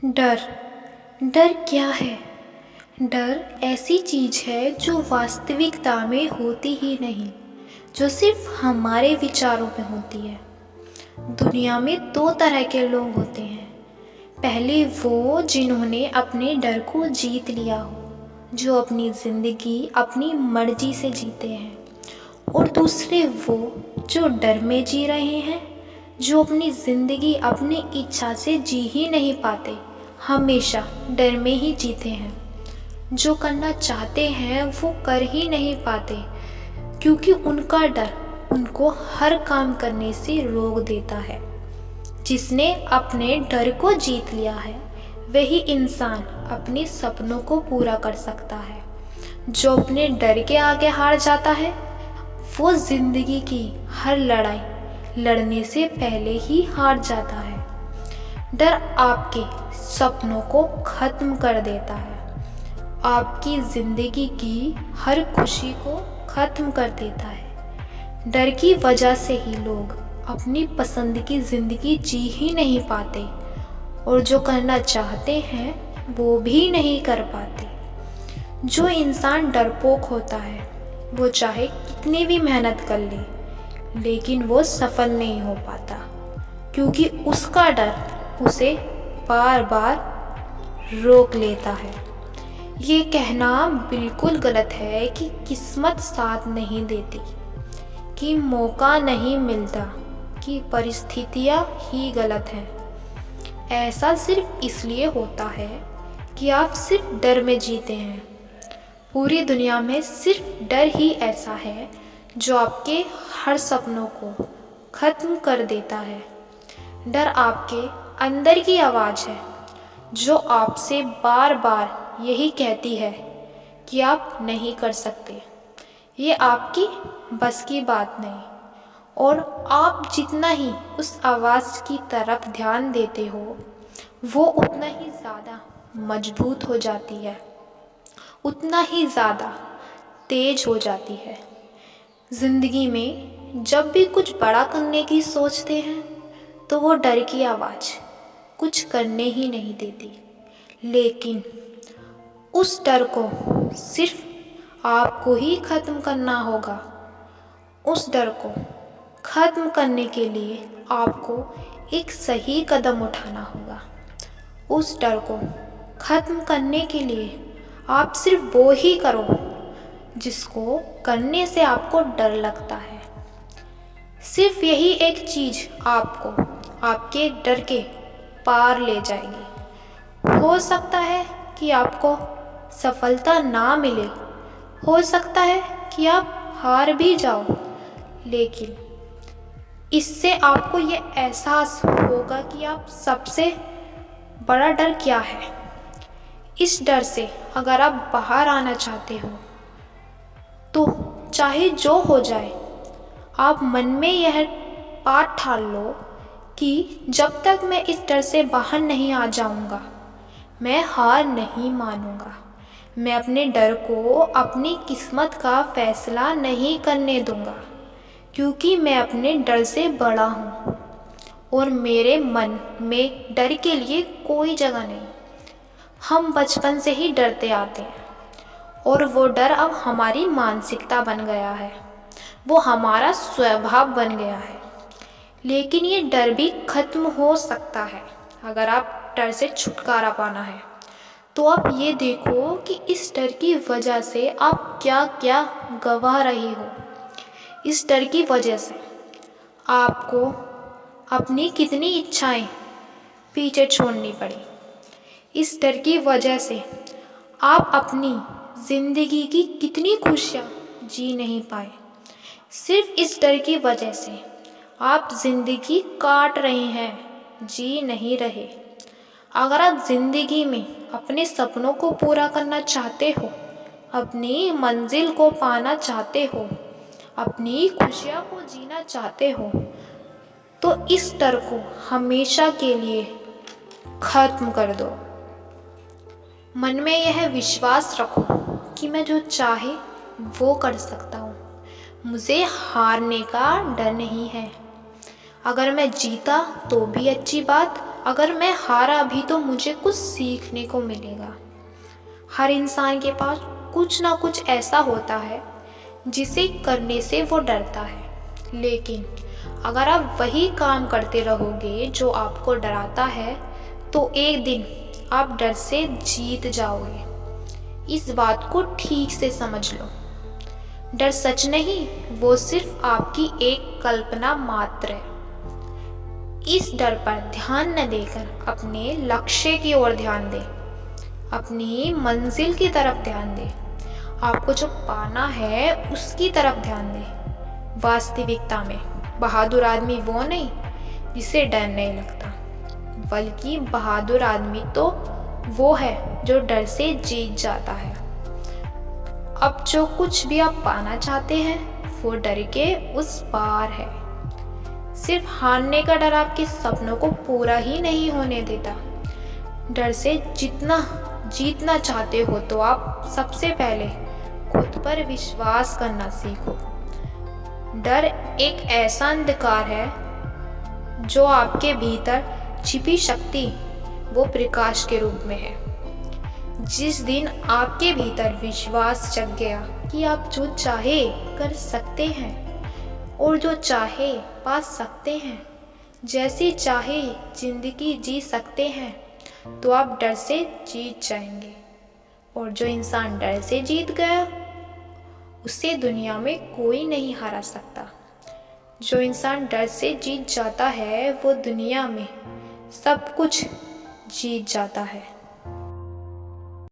डर। डर क्या है? डर ऐसी चीज़ है जो वास्तविकता में होती ही नहीं, जो सिर्फ हमारे विचारों में होती है। दुनिया में दो तरह के लोग होते हैं। पहले वो जिन्होंने अपने डर को जीत लिया हो, जो अपनी ज़िंदगी अपनी मर्जी से जीते हैं। और दूसरे वो जो डर में जी रहे हैं, जो अपनी ज़िंदगी अपनी इच्छा से जी ही नहीं पाते, हमेशा डर में ही जीते हैं। जो करना चाहते हैं वो कर ही नहीं पाते, क्योंकि उनका डर उनको हर काम करने से रोक देता है। जिसने अपने डर को जीत लिया है, वही इंसान अपने सपनों को पूरा कर सकता है। जो अपने डर के आगे हार जाता है, वो जिंदगी की हर लड़ाई लड़ने से पहले ही हार जाता है। डर आपके सपनों को खत्म कर देता है, आपकी जिंदगी की हर खुशी को खत्म कर देता है। डर की वजह से ही लोग अपनी पसंद की जिंदगी जी ही नहीं पाते, और जो करना चाहते हैं वो भी नहीं कर पाते। जो इंसान डरपोक होता है, वो चाहे कितनी भी मेहनत कर ले, लेकिन वो सफल नहीं हो पाता, क्योंकि उसका डर उसे बार बार रोक लेता है। ये कहना बिल्कुल गलत है कि किस्मत साथ नहीं देती, कि मौका नहीं मिलता, कि परिस्थितियाँ ही गलत हैं। ऐसा सिर्फ इसलिए होता है कि आप सिर्फ डर में जीते हैं। पूरी दुनिया में सिर्फ डर ही ऐसा है जो आपके हर सपनों को खत्म कर देता है। डर आपके अंदर की आवाज़ है, जो आपसे बार बार यही कहती है कि आप नहीं कर सकते, ये आपकी बस की बात नहीं। और आप जितना ही उस आवाज़ की तरफ ध्यान देते हो, वो उतना ही ज़्यादा मजबूत हो जाती है, उतना ही ज़्यादा तेज हो जाती है। ज़िंदगी में जब भी कुछ बड़ा करने की सोचते हैं, तो वो डर की आवाज़ कुछ करने ही नहीं देती। लेकिन उस डर को सिर्फ आपको ही ख़त्म करना होगा। उस डर को ख़त्म करने के लिए आपको एक सही कदम उठाना होगा। उस डर को ख़त्म करने के लिए आप सिर्फ वो ही करो जिसको करने से आपको डर लगता है। सिर्फ यही एक चीज़ आपको आपके डर के पार ले जाएगी। हो सकता है कि आपको सफलता ना मिले, हो सकता है कि आप हार भी जाओ, लेकिन इससे आपको ये एहसास होगा कि आप सबसे बड़ा डर क्या है। इस डर से अगर आप बाहर आना चाहते हो, तो चाहे जो हो जाए, आप मन में यह बात ठान लो कि जब तक मैं इस डर से बाहर नहीं आ जाऊंगा, मैं हार नहीं मानूंगा। मैं अपने डर को अपनी किस्मत का फैसला नहीं करने दूंगा, क्योंकि मैं अपने डर से बड़ा हूँ और मेरे मन में डर के लिए कोई जगह नहीं। हम बचपन से ही डरते आते हैं, और वो डर अब हमारी मानसिकता बन गया है, वो हमारा स्वभाव बन गया है। लेकिन ये डर भी खत्म हो सकता है। अगर आप डर से छुटकारा पाना है, तो आप ये देखो कि इस डर की वजह से आप क्या क्या गंवा रही हो। इस डर की वजह से आपको अपनी कितनी इच्छाएं पीछे छोड़नी पड़ी। इस डर की वजह से आप अपनी ज़िंदगी की कितनी खुशियाँ जी नहीं पाए। सिर्फ इस डर की वजह से आप ज़िंदगी काट रहे हैं, जी नहीं रहे। अगर आप ज़िंदगी में अपने सपनों को पूरा करना चाहते हो, अपनी मंजिल को पाना चाहते हो, अपनी खुशियाँ को जीना चाहते हो, तो इस डर को हमेशा के लिए ख़त्म कर दो। मन में यह विश्वास रखो कि मैं जो चाहे वो कर सकता हूँ। मुझे हारने का डर नहीं है। अगर मैं जीता तो भी अच्छी बात, अगर मैं हारा भी तो मुझे कुछ सीखने को मिलेगा। हर इंसान के पास कुछ ना कुछ ऐसा होता है जिसे करने से वो डरता है, लेकिन अगर आप वही काम करते रहोगे जो आपको डराता है तो एक दिन आप डर से जीत जाओगे। इस बात को ठीक से समझ लो। डर सच नहीं, वो सिर्फ आपकी एक कल्पना मात्र है। इस डर पर ध्यान न देकर अपने लक्ष्य की ओर ध्यान दें, अपनी मंजिल की तरफ ध्यान दें, आपको जो पाना है उसकी तरफ ध्यान दें। वास्तविकता में बहादुर आदमी वो नहीं जिसे डर नहीं लगता, बल्कि बहादुर आदमी तो वो है जो डर से जीत जाता है। अब जो कुछ भी आप पाना चाहते हैं वो डर के उस पार है। सिर्फ हारने का डर आपके सपनों को पूरा ही नहीं होने देता। डर से जितना जीतना चाहते हो तो आप सबसे पहले खुद पर विश्वास करना सीखो। डर एक ऐसा अंधकार है जो आपके भीतर छिपी शक्ति वो प्रकाश के रूप में है। जिस दिन आपके भीतर विश्वास जग गया कि आप जो चाहे कर सकते हैं और जो चाहे पा सकते हैं, जैसी चाहे जिंदगी जी सकते हैं, तो आप डर से जीत जाएंगे। और जो इंसान डर से जीत गया उसे दुनिया में कोई नहीं हरा सकता। जो इंसान डर से जीत जाता है वो दुनिया में सब कुछ जीत जाता है।